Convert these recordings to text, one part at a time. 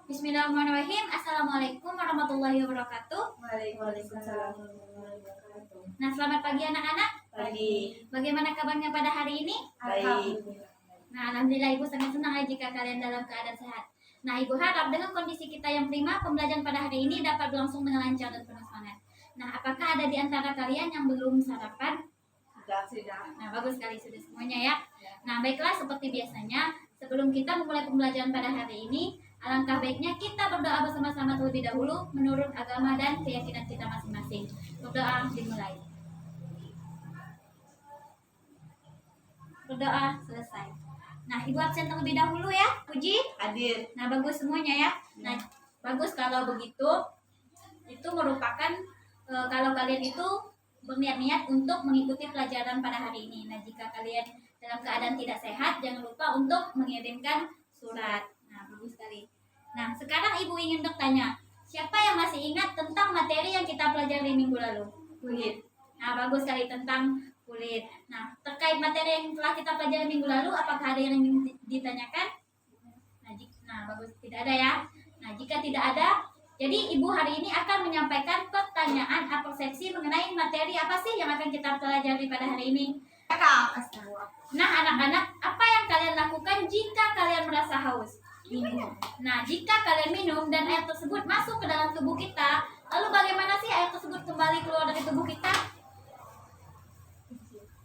Bismillahirrahmanirrahim. Assalamualaikum warahmatullahi wabarakatuh. Waalaikumsalam warahmatullahi wabarakatuh. Nah, selamat pagi anak-anak. Pagi. Bagaimana kabarnya pada hari ini? Baik. Nah, alhamdulillah Ibu sangat senang ya jika kalian dalam keadaan sehat. Nah, Ibu harap dengan kondisi kita yang prima, pembelajaran pada hari ini dapat berlangsung dengan lancar dan penuh semangat. Nah, apakah ada di antara kalian yang belum sarapan? Sudah. Nah, bagus sekali sudah semuanya ya. Nah, baiklah seperti biasanya, sebelum kita memulai pembelajaran pada hari ini, alangkah baiknya kita berdoa bersama-sama terlebih dahulu menurut agama dan keyakinan kita masing-masing. Berdoa dimulai. Berdoa selesai. Nah, Ibu absen terlebih dahulu ya, Puji. Hadir. Nah, bagus semuanya ya. Nah, bagus kalau begitu. Itu merupakan kalau kalian itu berniat-niat untuk mengikuti pelajaran pada hari ini. Nah, jika kalian dalam keadaan tidak sehat, jangan lupa untuk mengirimkan surat. Nah, bagus sekali. Nah, sekarang Ibu ingin bertanya, siapa yang masih ingat tentang materi yang kita pelajari minggu lalu? Kulit. Nah, bagus sekali tentang kulit. Nah, terkait materi yang telah kita pelajari minggu lalu, apakah ada yang ingin ditanyakan? Nah, bagus. Tidak ada ya. Nah, jika tidak ada, jadi Ibu hari ini akan menyampaikan pertanyaan atau persepsi mengenai materi apa sih yang akan kita pelajari pada hari ini. Nah, anak-anak, apa yang kalian lakukan jika kalian merasa haus? Minum. Nah, jika kalian minum dan air tersebut masuk ke dalam tubuh kita, lalu bagaimana sih air tersebut kembali keluar dari tubuh kita?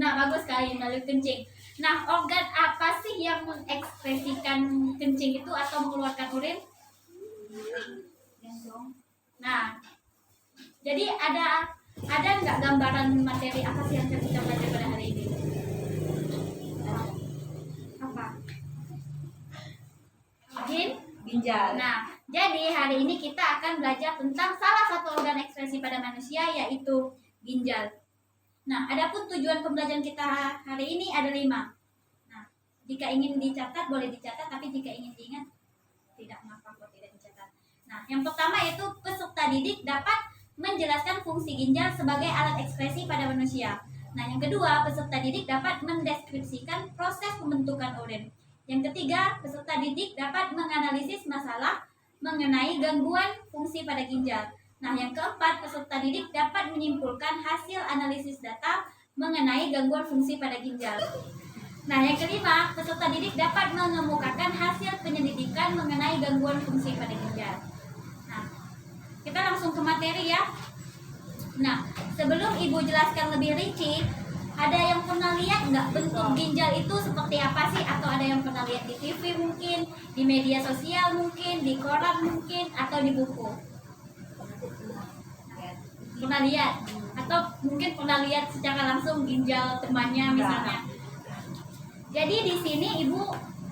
Nah, bagus sekali, melalui kencing. Nah, organ apa sih yang mengekspresikan kencing itu atau mengeluarkan urin? Nah, jadi ada nggak gambaran materi apa sih yang kita belajar pada hari ini? Apa? Ginjal. Nah, jadi hari ini kita akan belajar tentang salah satu organ ekspresi pada manusia, yaitu ginjal. Nah, adapun tujuan pembelajaran kita hari ini ada 5. Nah, jika ingin dicatat boleh dicatat, tapi jika ingin diingat tidak mengapa kalau tidak dicatat. Nah, yang pertama yaitu peserta didik dapat menjelaskan fungsi ginjal sebagai alat ekspresi pada manusia. Nah, yang kedua, peserta didik dapat mendeskripsikan proses pembentukan urin. Yang ketiga, peserta didik dapat menganalisis masalah mengenai gangguan fungsi pada ginjal. Nah, yang keempat, peserta didik dapat menyimpulkan hasil analisis data mengenai gangguan fungsi pada ginjal. Nah, yang kelima, peserta didik dapat mengemukakan hasil penyelidikan mengenai gangguan fungsi pada ginjal. Nah, kita langsung ke materi ya. Nah, sebelum Ibu jelaskan lebih rinci, ada yang pernah lihat nggak bentuk ginjal itu seperti apa sih? Atau ada yang pernah lihat di TV mungkin, di media sosial mungkin, di koran mungkin, atau di buku? Pernah lihat? Atau mungkin pernah lihat secara langsung ginjal temannya misalnya? Jadi di sini Ibu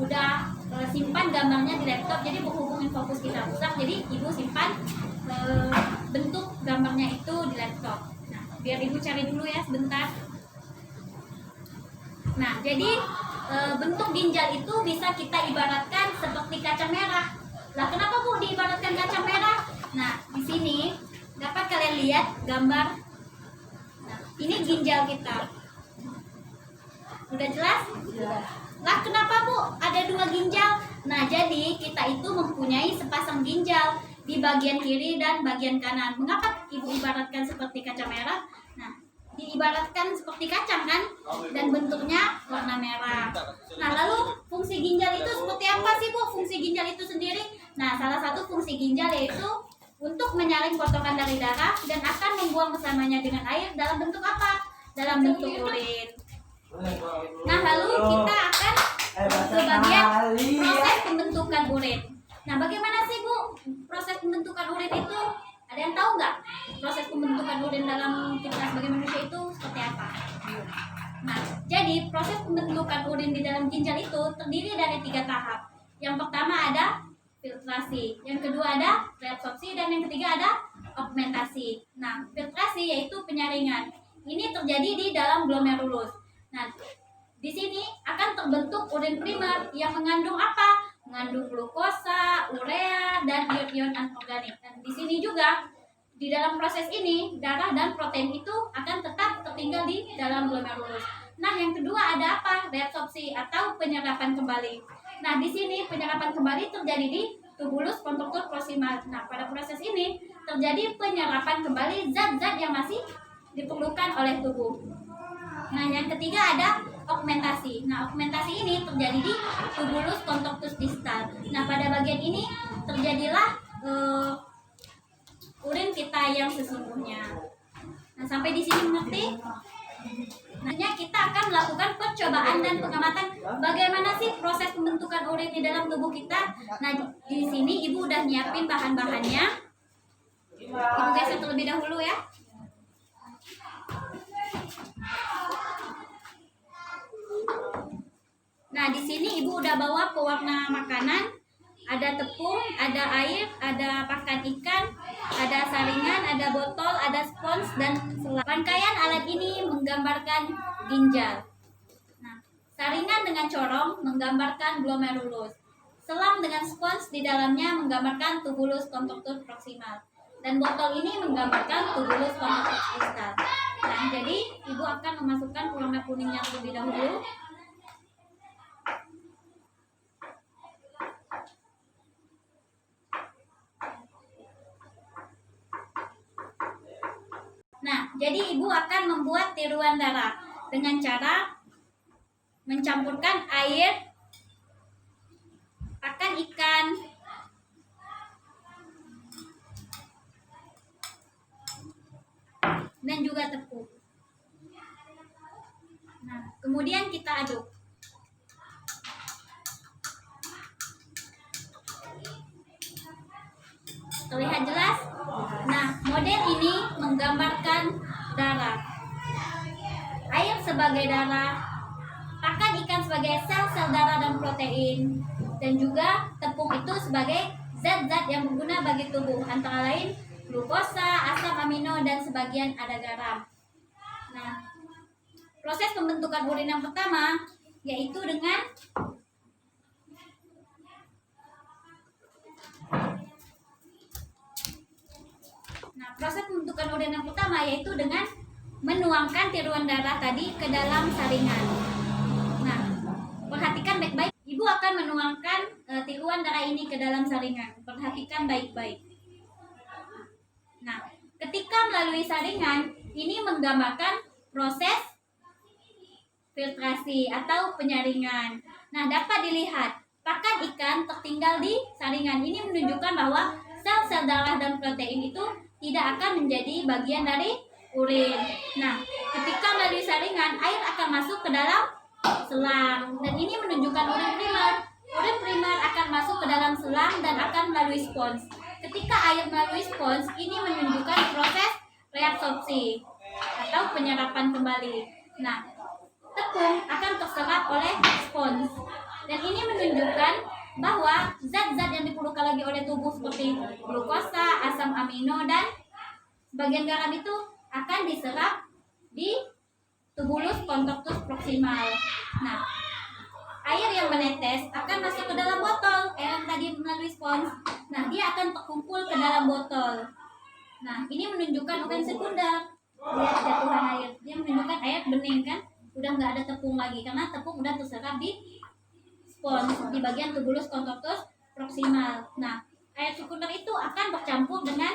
udah simpan gambarnya di laptop. Jadi berhubung fokus kita rusak, jadi Ibu simpan bentuk gambarnya itu di laptop. Nah, biar Ibu cari dulu ya sebentar. Nah, jadi bentuk ginjal itu bisa kita ibaratkan seperti kaca merah. Lah, kenapa Bu diibaratkan kaca merah? Nah, di sini dapat kalian lihat gambar. Nah, ini ginjal kita. Udah jelas? Lah, kenapa Bu ada 2 ginjal? Nah, jadi kita itu mempunyai sepasang ginjal di bagian kiri dan bagian kanan. Mengapa Ibu ibaratkan seperti kaca merah? Nah, diibaratkan seperti kacang kan, dan bentuknya warna merah. Nah, lalu fungsi ginjal itu seperti apa sih Bu? Fungsi ginjal itu sendiri? Nah, salah satu fungsi ginjal yaitu untuk menyaring kotoran dari darah dan akan membuang bersamanya dengan air dalam bentuk apa? Dalam bentuk urin. Nah, lalu kita akan ke bagian proses pembentukan urin. Nah, bagaimana sih Bu proses pembentukan urin itu? Ada yang tahu nggak proses pembentukan urin dalam kita sebagai manusia itu seperti apa? Nah, jadi proses pembentukan urin di dalam ginjal itu terdiri dari 3 tahap. Yang pertama ada filtrasi, yang kedua ada reabsorpsi, dan yang ketiga ada augmentasi. Nah, filtrasi yaitu penyaringan. Ini terjadi di dalam glomerulus. Nah, di sini akan terbentuk urin primer yang mengandung apa? Mengandung glukosa, urea, dan ion-ion anorganik. Dan di sini juga di dalam proses ini darah dan protein itu akan tetap tertinggal di dalam glomerulus. Nah, yang kedua ada apa? Reabsorpsi atau penyerapan kembali. Nah, di sini penyerapan kembali terjadi di tubulus kontraktor proksimal. Nah, pada proses ini terjadi penyerapan kembali zat-zat yang masih diperlukan oleh tubuh. Nah, yang ketiga ada augmentasi. Nah, augmentasi ini terjadi di tubulus kontraktus distal. Nah, pada bagian ini terjadilah urin kita yang sesungguhnya. Nah, sampai di sini mengerti? Nah, kita akan melakukan percobaan dan pengamatan bagaimana sih proses pembentukan urin di dalam tubuh kita. Nah, di sini Ibu udah nyiapin bahan-bahannya. Ibu geser terlebih dahulu ya. Nah, di sini Ibu udah bawa pewarna makanan. Ada tepung, ada air, ada pakan ikan, ada saringan, ada botol, ada spons, dan selang. Rangkaian alat ini menggambarkan ginjal. Nah, saringan dengan corong menggambarkan glomerulus. Selang dengan spons di dalamnya menggambarkan tubulus kontraktus proksimal. Dan botol ini menggambarkan tubulus kontraktus distal. Nah, jadi Ibu akan memasukkan pewarna kuningnya terlebih dahulu. Nah, jadi Ibu akan membuat tiruan darah dengan cara mencampurkan air, pakan ikan, dan juga tepung. Nah, kemudian kita aduk. Terlihat jelas? Nah, model ini menggambarkan darah. Air sebagai darah, pakan ikan sebagai sel-sel darah dan protein, dan juga tepung itu sebagai zat-zat yang berguna bagi tubuh, antara lain glukosa, asam amino, dan sebagian ada garam. Nah, proses pembentukan urin yang pertama yaitu dengan proses pembentukan urin yang pertama yaitu dengan menuangkan tiruan darah tadi ke dalam saringan. Nah, perhatikan baik-baik. Ibu akan menuangkan tiruan darah ini ke dalam saringan. Perhatikan baik-baik. Nah, ketika melalui saringan, ini menggambarkan proses filtrasi atau penyaringan. Nah, dapat dilihat pakan ikan tertinggal di saringan. Ini menunjukkan bahwa sel-sel darah dan protein itu tidak akan menjadi bagian dari urin. Nah, ketika melalui saringan, air akan masuk ke dalam selang, dan ini menunjukkan urin primer. Urin primer akan masuk ke dalam selang dan akan melalui spons. Ketika air melalui spons, ini menunjukkan proses reabsorpsi atau penyerapan kembali. Nah, tepung akan terserap oleh spons, dan ini menunjukkan bahwa zat-zat yang diperlukan lagi oleh tubuh seperti glukosa, asam amino, dan sebagian garam itu akan diserap di tubulus kontraktus proksimal. Nah, air yang menetes akan masuk ke dalam botol, air yang tadi melalui spons. Nah, dia akan terkumpul ke dalam botol. Nah, ini menunjukkan urin sekunder. Lihat jatuhan air, dia menunjukkan air bening kan, udah nggak ada tepung lagi karena tepung udah terserap di spons di bagian tubulus kontraktus proksimal. Nah, air sekunder itu akan bercampur dengan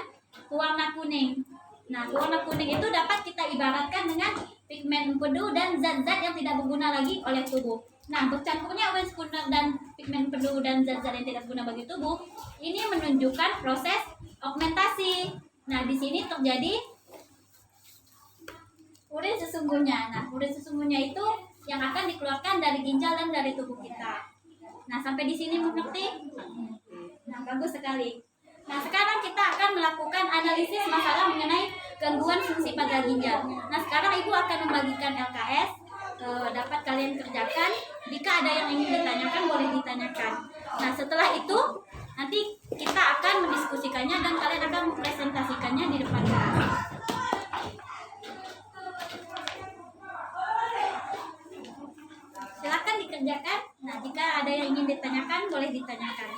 pewarna kuning. Nah, pewarna kuning itu dapat kita ibaratkan dengan pigmen empedu dan zat-zat yang tidak berguna lagi oleh tubuh. Nah, bercampurnya urin sekunder dan pigmen empedu dan zat-zat yang tidak berguna bagi tubuh ini menunjukkan proses augmentasi. Nah, di sini terjadi urin sesungguhnya. Nah, urin sesungguhnya itu yang akan dikeluarkan dari ginjal dan dari tubuh kita. Nah, sampai di sini mengerti? Nah, bagus sekali. Nah, sekarang kita akan melakukan analisis masalah mengenai gangguan fungsi pada ginjal. Nah, sekarang Ibu akan membagikan LKS, dapat kalian kerjakan. Jika ada yang ingin ditanyakan, boleh ditanyakan. Nah, setelah itu, nanti kita akan mendiskusikannya dan kalian akan mempresentasikannya di depan kelas. Silakan dikerjakan. Nah, jika ada yang ingin ditanyakan, boleh ditanyakan.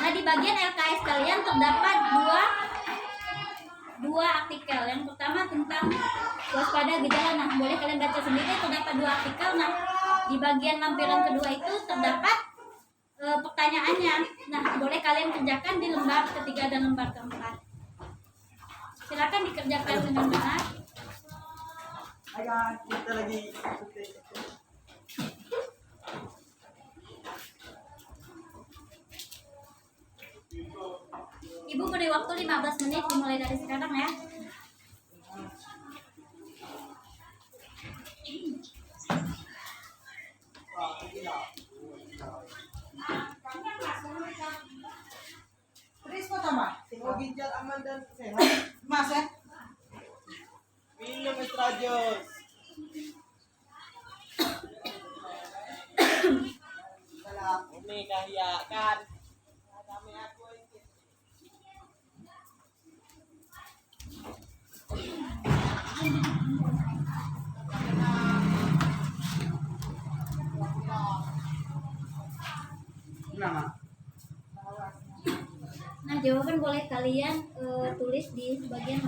Nah, di bagian LKS kalian terdapat dua 2 artikel. Yang pertama tentang waspada gejala. Nah, boleh kalian baca sendiri, terdapat 2 artikel. Nah, di bagian lampiran kedua itu terdapat pertanyaannya. Nah, boleh kalian kerjakan di lembar ketiga dan lembar keempat. Silakan dikerjakan dengan benar. Ayo, kita lagi. Ibu beri waktu 15 menit dimulai dari sekarang ya. Terus mau tambah? Tinggal ginjal aman dan sehat. Mas ya? Minum extra jus. Ini kahya kan. Kami aku ini. Nama. Nah, jawaban boleh kalian tulis di bagian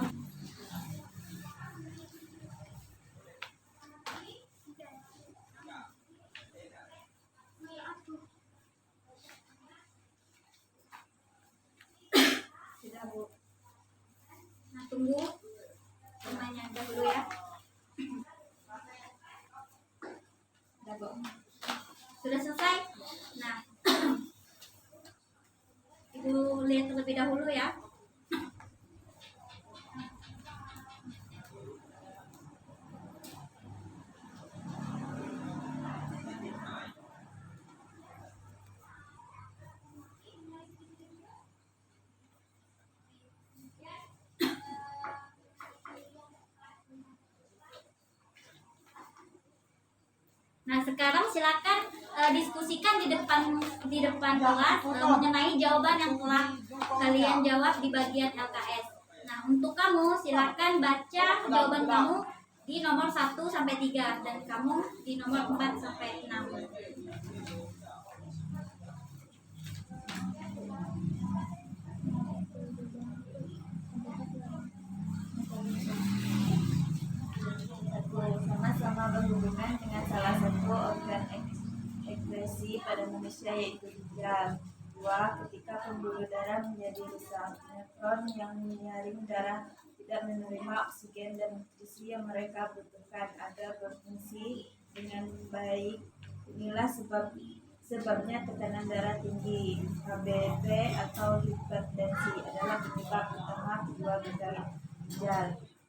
Sudah, Bu. Nah, tunggu pertanyaan dahulu ya. Sudah, Bu. Sudah selesai? Nah, Ibu lihat terlebih dahulu ya. Nah, sekarang silakan diskusikan di depan kelas mengenai jawaban yang telah kalian jawab di bagian LKS. Nah, untuk kamu silakan baca jawaban kamu di nomor 1 sampai 3 dan kamu di nomor 4 sampai 6. Sama-sama berhubungan dengan salah satu organ ekskresi pada manusia yaitu ginjal. 2. Ketika pembuluh darah menjadi rusak, nefron yang menyaring darah tidak menerima oksigen dan nutrisi yang mereka butuhkan agar berfungsi dengan baik. Inilah sebabnya tekanan darah tinggi, HBP atau hipertensi adalah penyebab utama kedua gejala ginjal.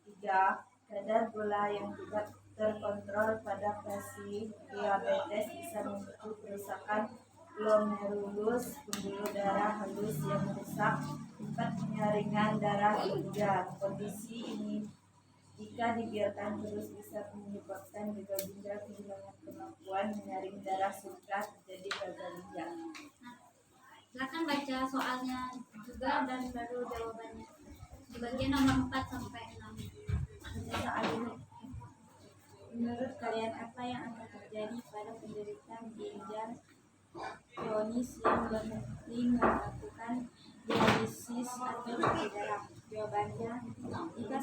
3. Kadar gula yang tidak terkontrol pada pasien diabetes bisa memicu kerusakan glomerulus pembuluh darah halus yang merusak 4. Penyaringan darah ginjal. Kondisi ini jika dibiarkan terus bisa menyebabkan gagal ginjal, kehilangan kemampuan menyaring darah serta terjadi gagal ginjal. Silakan baca soalnya juga dan baru jawabannya di bagian nomor 4 sampai 6. Soal ini, menurut kalian apa yang akan terjadi pada penderita ginjal kronis yang berhenti melakukan dialisis atau cuci darah? Jawabannya, jika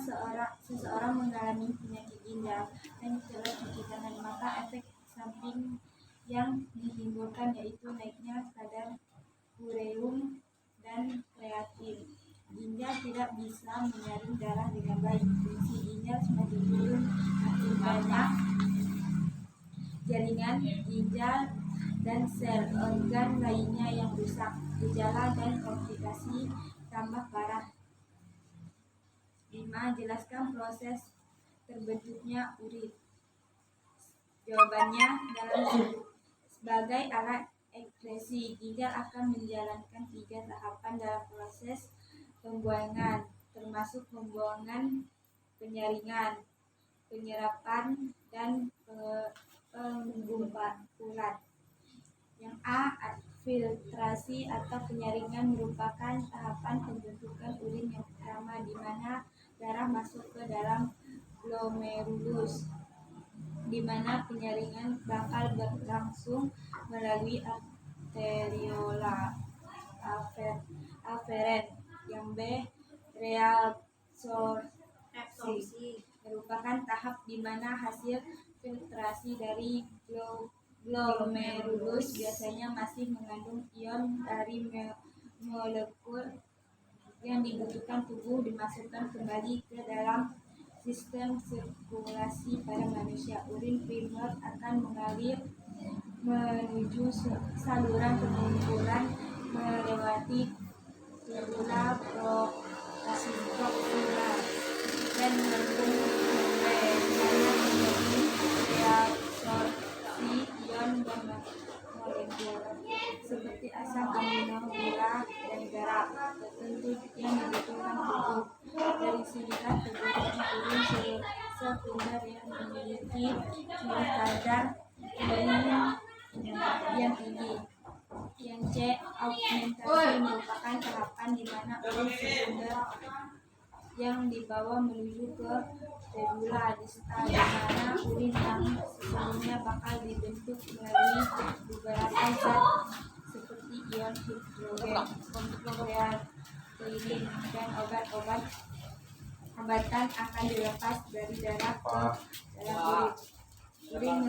seseorang mengalami penyakit ginjal dan setelah cuci tangan, maka efek samping yang ditimbulkan yaitu naiknya kadar ureum dan kreatin. Ginjal tidak bisa menyaring darah dengan baik. Fungsi ginjal semakin turun makin banyak jaringan ginjal dan sel organ lainnya yang rusak. Gejala dan komplikasi tambah parah. 5. Jelaskan proses terbentuknya urin. Jawabannya, sebagai alat ekskresi, ginjal akan menjalankan 3 tahapan dalam proses pembuangan, termasuk pembuangan, penyaringan, penyerapan, dan pengumpulan. Yang A. Filtrasi atau penyaringan merupakan tahapan pembentukan urin yang pertama, di mana darah masuk ke dalam glomerulus, di mana penyaringan bakal berlangsung melalui arteriola aferen. Yang B. reabsorpsi merupakan tahap di mana hasil filtrasi dari glomerulus biasanya masih mengandung ion dari molekul yang dibutuhkan tubuh dimasukkan kembali ke dalam sistem sirkulasi pada manusia. Urin primer akan mengalir menuju saluran pengumpulan melewati selula proksima dan melengkung biasanya menjadi reabsorpsi ion dan molekul seperti asam amino, gula, dan garam tertentu yang dibutuhkan tubuh. Dari sinilah terbentuknya urin sekunder yang memiliki kadar urin yang tinggi. Yang C, augmentasi merupakan tahapan di mana urin sekunder yang dibawa menuju ke selula distal di mana urin yang sesungguhnya bakal dibentuk melalui beberapa zat seperti ion hidrogen, kreatinin, dan obatan akan dilepas dari darah ke dalam urin. Urin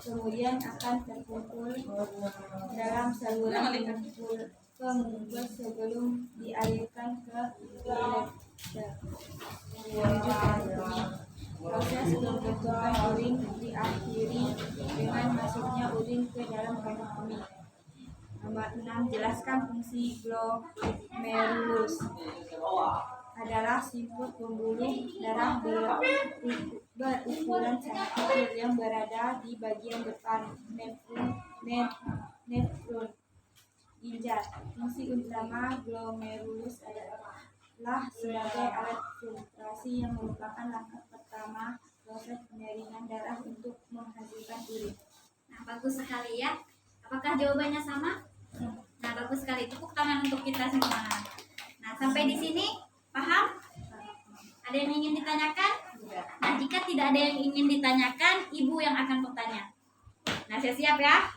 kemudian akan terkumpul dalam saluran pengumpul sebelum dialirkan ke ureter menuju paru. Proses pembentukan urin diakhiri dengan masuknya urin ke dalam kandung kemih. Nomor 6. Jelaskan fungsi glomerulus. Adalah simpul pembuluh darah berukuran sangat kecil yang berada di bagian depan nefron ginjal. Fungsi utama glomerulus adalah sebagai alat filtrasi yang merupakan langkah pertama proses penyaringan darah untuk menghasilkan urin. Nah, bagus sekali ya. Apakah jawabannya sama? Nah, bagus sekali. Tepuk tangan untuk kita semua. Nah, sampai di sini paham? Ada yang ingin ditanyakan? Nah, jika tidak ada yang ingin ditanyakan, ibu yang akan bertanya. Nah, siap-siap ya.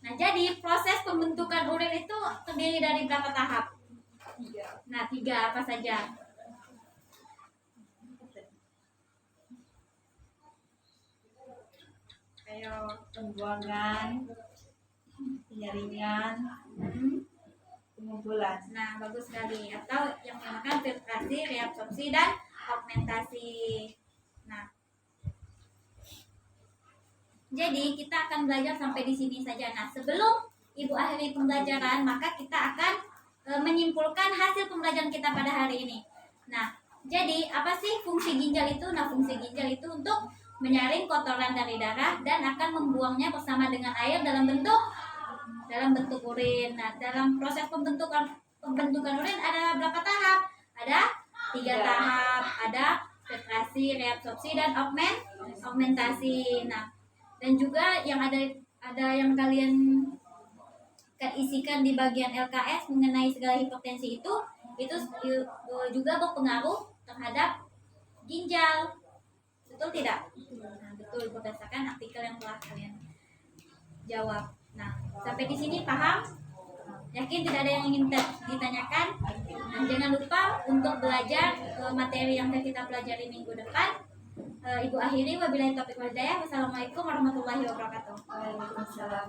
Nah, jadi proses pembentukan urin itu terdiri dari berapa tahap? 3. Nah, 3 apa saja? Ayo, pembuangan, penyaringan, pengumpulan. Nah, bagus sekali. Atau yang dinamakan filtrasi, reabsorpsi, dan augmentasi. Nah, jadi kita akan belajar sampai di sini saja. Nah, sebelum Ibu akhiri pembelajaran, maka kita akan menyimpulkan hasil pembelajaran kita pada hari ini. Nah, jadi apa sih fungsi ginjal itu? Nah, fungsi ginjal itu untuk menyaring kotoran dari darah dan akan membuangnya bersama dengan air dalam bentuk urin. Nah, dalam proses pembentukan urin ada berapa tahap? Ada 3 tahap. Ada filtrasi, reabsorpsi, dan augmentasi. Nah, dan juga yang ada yang kalian akan isikan di bagian LKS mengenai segala hipertensi itu juga berpengaruh terhadap ginjal. Betul tidak? Nah, betul berdasarkan artikel yang telah kalian jawab. Nah, sampai di sini paham? Yakin tidak ada yang ingin ditanyakan? Nah, jangan lupa untuk belajar materi yang kita pelajari minggu depan. Ibu akhiri wabillahi taufiq wal hidayah. Wassalamualaikum warahmatullahi wabarakatuh. Waalaikumsalam.